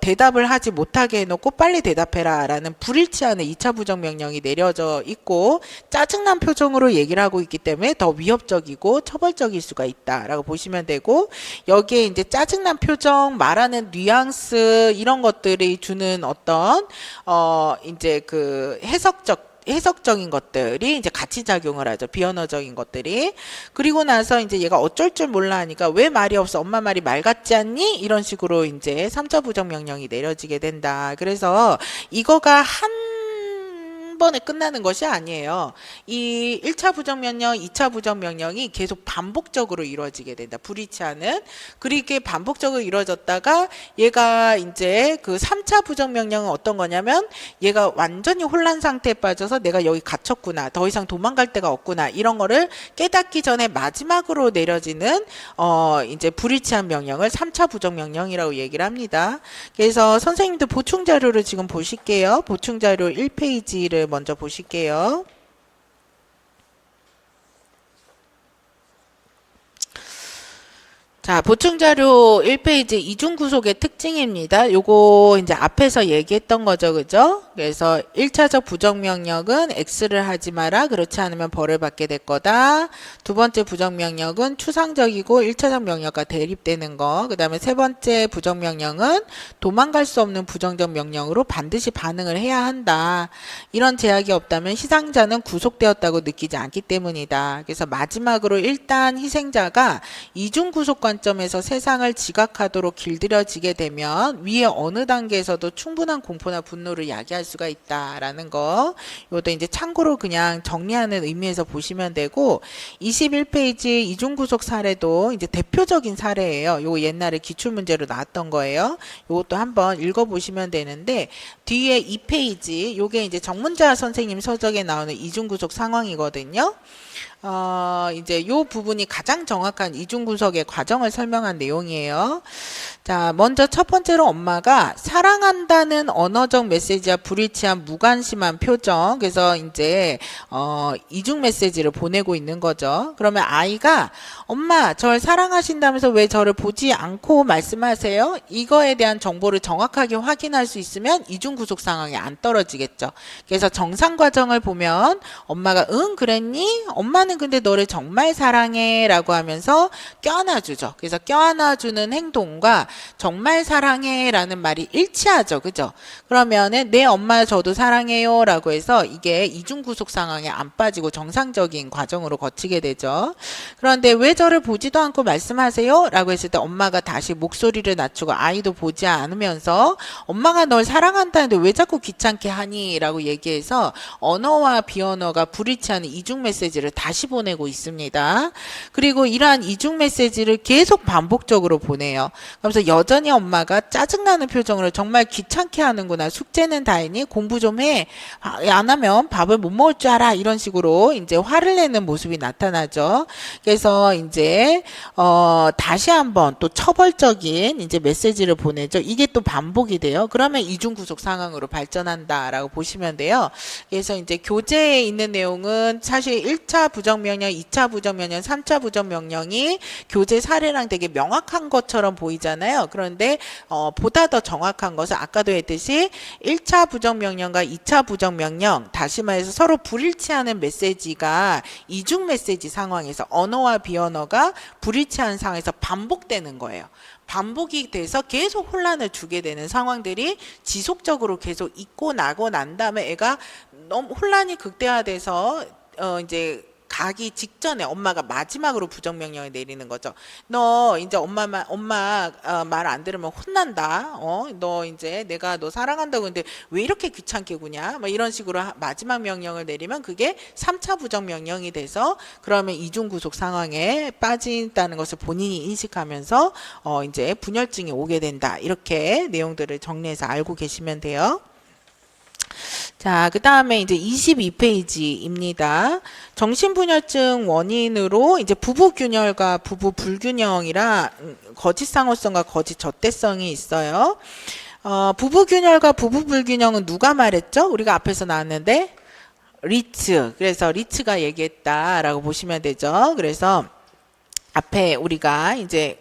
대답을 하지 못하게 해놓고 빨리 대답해라 라는 불일치하는 2차 부정명령이 내려져 있고 짜증난 표정으로 얘기를 하고 있기 때문에 더 위협적이고 처벌적일 수가 있다라고 보시면 되고 여기에 이제 짜증난 표정, 말하는 뉘앙스 이런 것들이 주는 어떤 이제 그 해석적인 것들이 이제 같이 작용을 하죠. 비언어적인 것들이. 그리고 나서 이제 얘가 어쩔 줄 몰라 하니까 왜 말이 없어? 엄마 말이 말 같지 않니? 이런 식으로 이제 3차 부정명령이 내려지게 된다. 그래서 이거가 한 번에 끝나는 것이 아니에요. 이 1차 부정명령, 2차 부정명령이 계속 반복적으로 이루어지게 된다. 불일치하는. 그렇게 반복적으로 이루어졌다가 얘가 이제 그 3차 부정명령은 어떤 거냐면 얘가 완전히 혼란 상태에 빠져서 내가 여기 갇혔구나. 더 이상 도망갈 데가 없구나. 이런 거를 깨닫기 전에 마지막으로 내려지는 이제 불일치한 명령을 3차 부정명령이라고 얘기를 합니다. 그래서 선생님들 보충 자료를 지금 보실게요. 보충 자료 1페이지를 먼저 보실게요. 자, 보충자료 1페이지 이중구속의 특징입니다. 요거 이제 앞에서 얘기했던 거죠. 그죠? 그래서 1차적 부정명령은 X를 하지 마라. 그렇지 않으면 벌을 받게 될 거다. 두 번째 부정명령은 추상적이고 1차적 명령과 대립되는 거. 그 다음에 세 번째 부정명령은 도망갈 수 없는 부정적 명령으로 반드시 반응을 해야 한다. 이런 제약이 없다면 희생자는 구속되었다고 느끼지 않기 때문이다. 그래서 마지막으로 일단 희생자가 이중구속 관점에서 세상을 지각하도록 길들여지게 되면 위에 어느 단계에서도 충분한 공포나 분노를 야기할 수가 있다라는 거. 이것도 이제 참고로 그냥 정리하는 의미에서 보시면 되고 21페이지 이중구속 사례도 이제 대표적인 사례예요. 이거 옛날에 기출문제로 나왔던 거예요. 이것도 한번 읽어보시면 되는데 뒤에 2페이지 요게 이제 정문자 선생님 서적에 나오는 이중구속 상황이거든요. 이제 요 부분이 가장 정확한 이중구속의 과정을 설명한 내용이에요. 자, 먼저 첫 번째로 엄마가 사랑한다는 언어적 메시지와 불일치한 무관심한 표정. 그래서 이제 이중 메시지를 보내고 있는 거죠. 그러면 아이가 엄마, 절 사랑하신다면서 왜 저를 보지 않고 말씀하세요? 이거에 대한 정보를 정확하게 확인할 수 있으면 이중구속 상황이 안 떨어지겠죠. 그래서 정상 과정을 보면 엄마가 응, 그랬니? 엄마는 근데 너를 정말 사랑해 라고 하면서 껴안아주죠. 그래서 껴안아주는 행동과 정말 사랑해 라는 말이 일치하죠. 그죠? 그러면은 내 엄마 저도 사랑해요 라고 해서 이게 이중구속 상황에 안 빠지고 정상적인 과정으로 거치게 되죠. 그런데 왜 저를 보지도 않고 말씀하세요? 라고 했을 때 엄마가 다시 목소리를 낮추고 아이도 보지 않으면서 엄마가 널 사랑한다는데 왜 자꾸 귀찮게 하니? 라고 얘기해서 언어와 비언어가 불일치하는 이중 메시지를 다시 보내고 있습니다. 그리고 이러한 이중 메시지를 계속 반복적으로 보내요. 그러면서 여전히 엄마가 짜증나는 표정으로 정말 귀찮게 하는구나. 숙제는 다 했니? 공부 좀 해. 안 하면 밥을 못 먹을 줄 알아. 이런 식으로 이제 화를 내는 모습이 나타나죠. 그래서 이제 다시 한번 또 처벌적인 이제 메시지를 보내죠. 이게 또 반복이 돼요. 그러면 이중 구속 상황으로 발전한다라고 보시면 돼요. 그래서 이제 교재에 있는 내용은 사실 1차 부정명령, 2차 부정명령, 3차 부정명령이 교재 사례랑 되게 명확한 것처럼 보이잖아요. 그런데 보다 더 정확한 것은 아까도 했듯이 1차 부정명령과 2차 부정명령, 다시 말해서 서로 불일치하는 메시지가 이중 메시지 상황에서 언어와 비언어가 불일치한 상황에서 반복되는 거예요. 반복이 돼서 계속 혼란을 주게 되는 상황들이 지속적으로 계속 있고 나고 난 다음에 애가 너무 혼란이 극대화돼서 이제 가기 직전에 엄마가 마지막으로 부정명령을 내리는 거죠. 너 이제 엄마 말 안 들으면 혼난다. 너 이제 내가 너 사랑한다고 했는데 왜 이렇게 귀찮게 구냐? 뭐 이런 식으로 마지막 명령을 내리면 그게 3차 부정명령이 돼서 그러면 이중구속 상황에 빠진다는 것을 본인이 인식하면서 이제 분열증이 오게 된다. 이렇게 내용들을 정리해서 알고 계시면 돼요. 자, 그 다음에 이제 22페이지입니다. 정신분열증 원인으로 이제 부부균열과 부부불균형이라 거짓상호성과 거짓젖대성이 있어요. 부부균열과 부부불균형은 누가 말했죠? 우리가 앞에서 나왔는데 리츠. 그래서 리츠가 얘기했다라고 보시면 되죠. 그래서 앞에 우리가 이제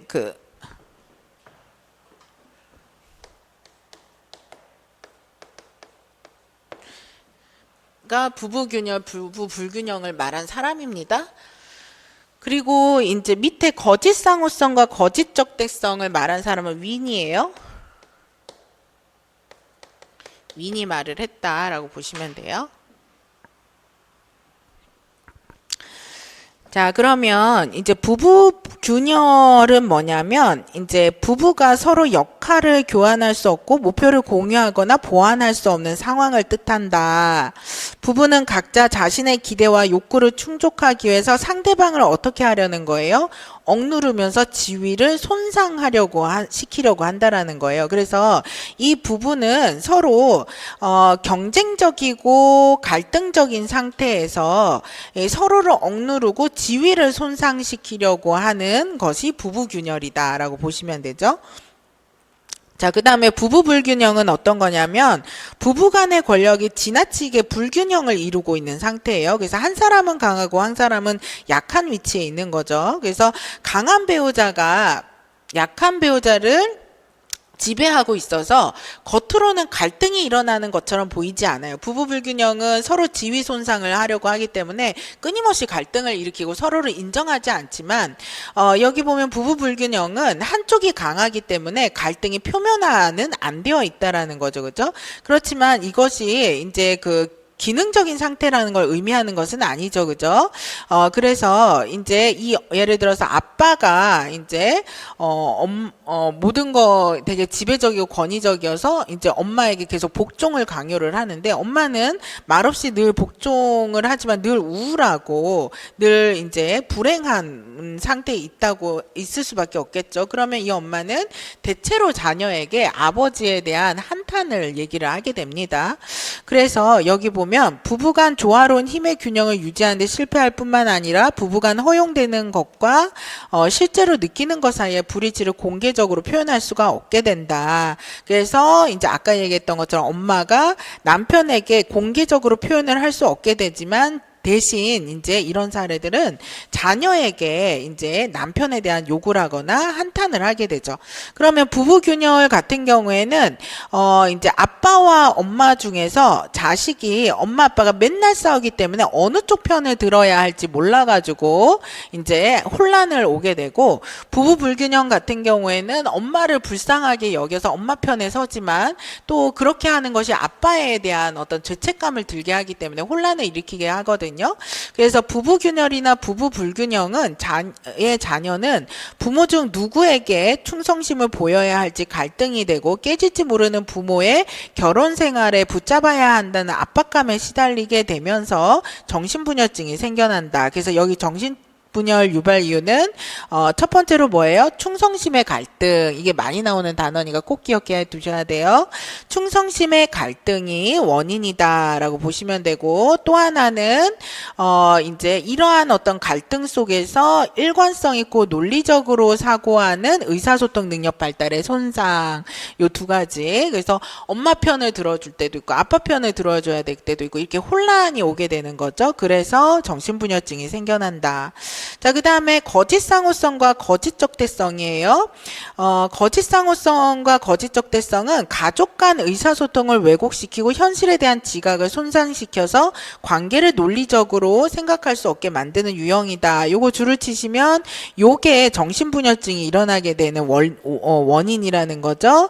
부부균열, 부부불균형을 말한 사람입니다. 그리고 이제 밑에 거짓상호성과 거짓적대성을 말한 사람은 윈이에요. 윈이 말을 했다라고 보시면 돼요. 자, 그러면 이제 부부균열은 뭐냐면 이제 부부가 서로 역할을 교환할 수 없고 목표를 공유하거나 보완할 수 없는 상황을 뜻한다. 부부는 각자 자신의 기대와 욕구를 충족하기 위해서 상대방을 어떻게 하려는 거예요? 억누르면서 지위를 손상하려고 시키려고 한다라는 거예요. 그래서 이 부부는 서로 경쟁적이고 갈등적인 상태에서 서로를 억누르고 지위를 손상시키려고 하는 것이 부부균열이다라고 보시면 되죠. 자, 그 다음에 부부불균형은 어떤 거냐면 부부 간의 권력이 지나치게 불균형을 이루고 있는 상태예요. 그래서 한 사람은 강하고 한 사람은 약한 위치에 있는 거죠. 그래서 강한 배우자가 약한 배우자를 지배하고 있어서 겉으로는 갈등이 일어나는 것처럼 보이지 않아요. 부부 불균형은 서로 지위 손상을 하려고 하기 때문에 끊임없이 갈등을 일으키고 서로를 인정하지 않지만 여기 보면 부부 불균형은 한쪽이 강하기 때문에 갈등이 표면화는 안 되어 있다라는 거죠. 그죠? 그렇지만 이것이 이제 그 기능적인 상태라는 걸 의미하는 것은 아니죠. 그죠? 그래서 이제 예를 들어서 아빠가 이제 모든 거 되게 지배적이고 권위적이어서 이제 엄마에게 계속 복종을 강요를 하는데 엄마는 말없이 늘 복종을 하지만 늘 우울하고 늘 이제 불행한 상태에 있을 수밖에 없겠죠. 그러면 이 엄마는 대체로 자녀에게 아버지에 대한 한탄을 얘기를 하게 됩니다. 그래서 여기 보면 부부간 조화로운 힘의 균형을 유지하는 데 실패할 뿐만 아니라 부부간 허용되는 것과 실제로 느끼는 것 사이에 불이치를 공개적으로 표현할 수가 없게 된다. 그래서 이제 아까 얘기했던 것처럼 엄마가 남편에게 공개적으로 표현을 할 수 없게 되지만 대신 이제 이런 사례들은 자녀에게 이제 남편에 대한 욕을 하거나 한탄을 하게 되죠. 그러면 부부 균열 같은 경우에는 이제 아빠와 엄마 중에서 자식이 엄마 아빠가 맨날 싸우기 때문에 어느 쪽 편을 들어야 할지 몰라가지고 이제 혼란을 오게 되고, 부부 불균형 같은 경우에는 엄마를 불쌍하게 여겨서 엄마 편에 서지만 또 그렇게 하는 것이 아빠에 대한 어떤 죄책감을 들게 하기 때문에 혼란을 일으키게 하거든요. 그래서 부부균열이나 부부불균형은 자녀는 부모 중 누구에게 충성심을 보여야 할지 갈등이 되고 깨질지 모르는 부모의 결혼 생활에 붙잡아야 한다는 압박감에 시달리게 되면서 정신분열증이 생겨난다. 그래서 여기 분열 유발 이유는 첫 번째로 뭐예요? 충성심의 갈등. 이게 많이 나오는 단어니까 꼭 기억해 두셔야 돼요. 충성심의 갈등이 원인이다라고 보시면 되고, 또 하나는 이제 이러한 어떤 갈등 속에서 일관성 있고 논리적으로 사고하는 의사소통 능력 발달의 손상. 요 두 가지. 그래서 엄마 편을 들어줄 때도 있고 아빠 편을 들어줘야 될 때도 있고 이렇게 혼란이 오게 되는 거죠. 그래서 정신분열증이 생겨난다. 자, 그 다음에 거짓 상호성과 거짓 적대성이에요. 거짓 상호성과 거짓 적대성은 가족 간 의사소통을 왜곡시키고 현실에 대한 지각을 손상시켜서 관계를 논리적으로 생각할 수 없게 만드는 유형이다. 요거 줄을 치시면 요게 정신분열증이 일어나게 되는 원인이라는 거죠.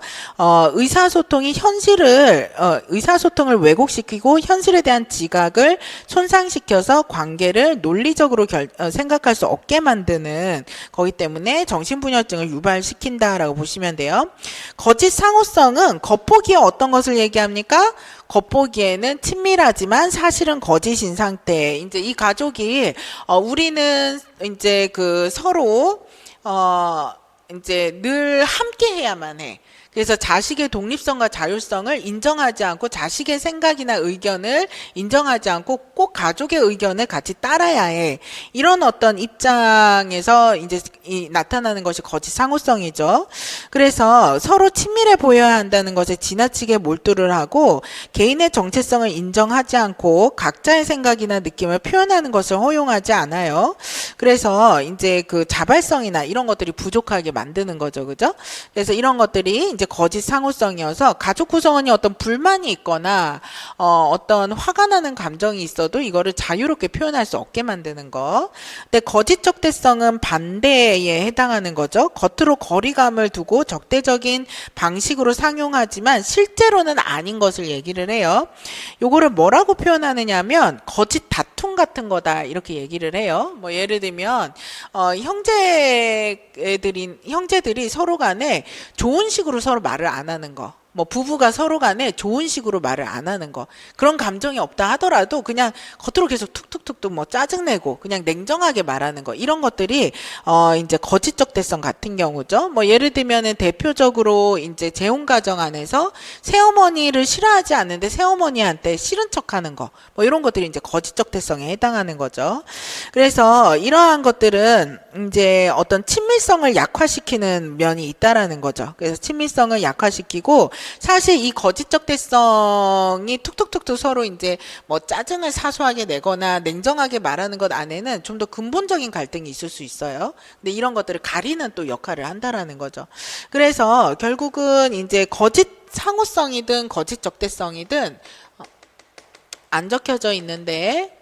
의사소통을 왜곡시키고 현실에 대한 지각을 손상시켜서 관계를 논리적으로 생각할 수 없게 만드는 거기 때문에 정신분열증을 유발시킨다라고 보시면 돼요. 거짓 상호성은 겉보기에 어떤 것을 얘기합니까? 겉보기에는 친밀하지만 사실은 거짓인 상태. 이제 이 가족이 우리는 이제 그 서로 이제 늘 함께 해야만 해. 그래서 자식의 독립성과 자율성을 인정하지 않고 자식의 생각이나 의견을 인정하지 않고 꼭 가족의 의견을 같이 따라야 해. 이런 어떤 입장에서 이제 나타나는 것이 거짓 상호성이죠. 그래서 서로 친밀해 보여야 한다는 것에 지나치게 몰두를 하고 개인의 정체성을 인정하지 않고 각자의 생각이나 느낌을 표현하는 것을 허용하지 않아요. 그래서 이제 그 자발성이나 이런 것들이 부족하게 만드는 거죠. 그죠? 그래서 이런 것들이 이제 거짓 상호성이어서 가족 구성원이 어떤 불만이 있거나 어떤 화가 나는 감정이 있어도 이거를 자유롭게 표현할 수 없게 만드는 거. 근데 거짓 적대성은 반대에 해당하는 거죠. 겉으로 거리감을 두고 적대적인 방식으로 상용하지만 실제로는 아닌 것을 얘기를 해요. 요거를 뭐라고 표현하느냐 하면 거짓 다툼 같은 거다 이렇게 얘기를 해요. 뭐 예를 들면 형제들이 서로 간에 좋은 식으로 서로 말을 안 하는 거, 뭐 부부가 서로 간에 좋은 식으로 말을 안 하는 거, 그런 감정이 없다 하더라도 그냥 겉으로 계속 툭툭툭툭 뭐 짜증내고 그냥 냉정하게 말하는 거, 이런 것들이 이제 거짓 적대성 같은 경우죠. 뭐 예를 들면은 대표적으로 이제 재혼 가정 안에서 새어머니를 싫어하지 않는데 새어머니한테 싫은 척하는 거, 뭐 이런 것들이 이제 거짓 적대성에 해당하는 거죠. 그래서 이러한 것들은 이제 어떤 친밀성을 약화시키는 면이 있다라는 거죠. 그래서 친밀성을 약화시키고 사실 이 거짓적 대성이 툭툭툭툭 서로 이제 뭐 짜증을 사소하게 내거나 냉정하게 말하는 것 안에는 좀 더 근본적인 갈등이 있을 수 있어요. 근데 이런 것들을 가리는 또 역할을 한다라는 거죠. 그래서 결국은 이제 거짓 상호성이든 거짓 적대성이든 안 적혀져 있는데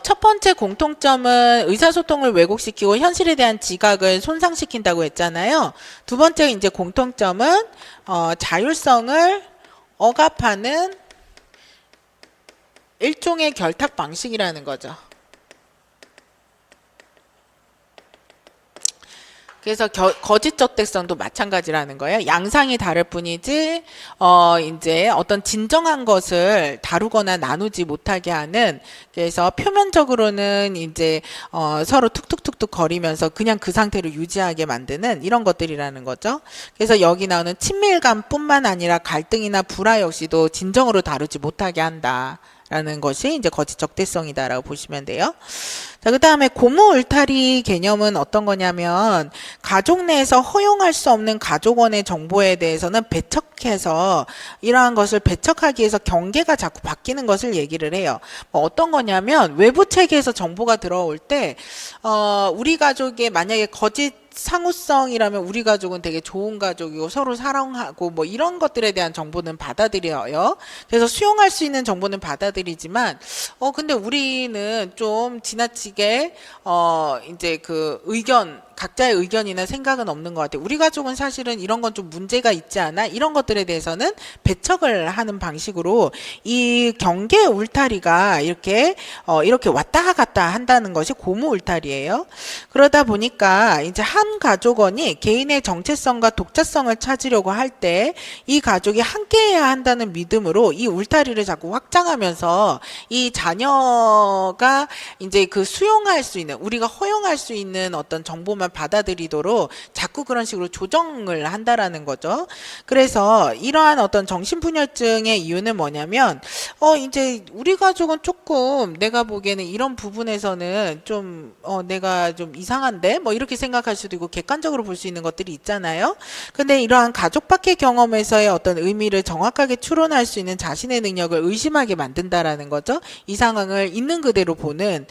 첫 번째 공통점은 의사소통을 왜곡시키고 현실에 대한 지각을 손상시킨다고 했잖아요. 두 번째 이제 공통점은 자율성을 억압하는 일종의 결탁 방식이라는 거죠. 그래서 거짓 적대성도 마찬가지라는 거예요. 양상이 다를 뿐이지, 이제 어떤 진정한 것을 다루거나 나누지 못하게 하는, 그래서 표면적으로는 이제, 서로 툭툭툭툭 거리면서 그냥 그 상태로 유지하게 만드는 이런 것들이라는 거죠. 그래서 여기 나오는 친밀감뿐만 아니라 갈등이나 불화 역시도 진정으로 다루지 못하게 한다. 라는 것이 이제 거짓 적대성이다라고 보시면 돼요. 자, 그 다음에 고무 울타리 개념은 어떤 거냐면 가족 내에서 허용할 수 없는 가족원의 정보에 대해서는 배척해서 이러한 것을 배척하기 위해서 경계가 자꾸 바뀌는 것을 얘기를 해요. 뭐 어떤 거냐면 외부 체계에서 정보가 들어올 때 우리 가족의 만약에 거짓 상호성이라면 우리 가족은 되게 좋은 가족이고 서로 사랑하고 뭐 이런 것들에 대한 정보는 받아들여요. 그래서 수용할 수 있는 정보는 받아들이지만 근데 우리는 좀 지나치게 이제 그 의견 각자의 의견이나 생각은 없는 것 같아요. 우리 가족은 사실은 이런 건 좀 문제가 있지 않아? 이런 것들에 대해서는 배척을 하는 방식으로 이 경계 울타리가 이렇게 왔다 갔다 한다는 것이 고무 울타리예요. 그러다 보니까 이제 한 가족원이 개인의 정체성과 독자성을 찾으려고 할 때 이 가족이 함께해야 한다는 믿음으로 이 울타리를 자꾸 확장하면서 이 자녀가 이제 그 수용할 수 있는 우리가 허용할 수 있는 어떤 정보만 받아들이도록 자꾸 그런 식으로 조정을 한다라는 거죠. 그래서 이러한 어떤 정신분열증의 이유는 뭐냐면 이제 우리 가족은 조금 내가 보기에는 이런 부분에서는 좀 내가 좀 이상한데 뭐 이렇게 생각할 수도 있고 객관적으로 볼 수 있는 것들이 있잖아요. 근데 이러한 가족 밖의 경험에서의 어떤 의미를 정확하게 추론할 수 있는 자신의 능력을 의심하게 만든다라는 거죠. 이 상황을 있는 그대로 보는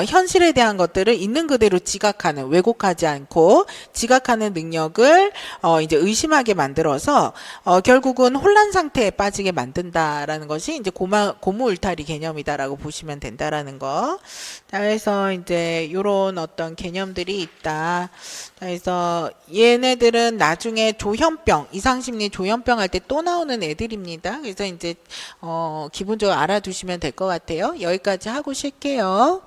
현실에 대한 것들을 있는 그대로 지각하는 왜곡하지 않고 지각하는 능력을 이제 의심하게 만들어서 결국은 혼란 상태에 빠지게 만든다라는 것이 이제 고무 울타리 개념이다라고 보시면 된다라는 거. 자, 그래서 이제 요런 어떤 개념들이 있다. 자, 그래서 얘네들은 나중에 조현병, 이상심리 조현병 할 때 또 나오는 애들입니다. 그래서 이제 기본적으로 알아두시면 될 것 같아요. 여기까지 하고 쉴게요.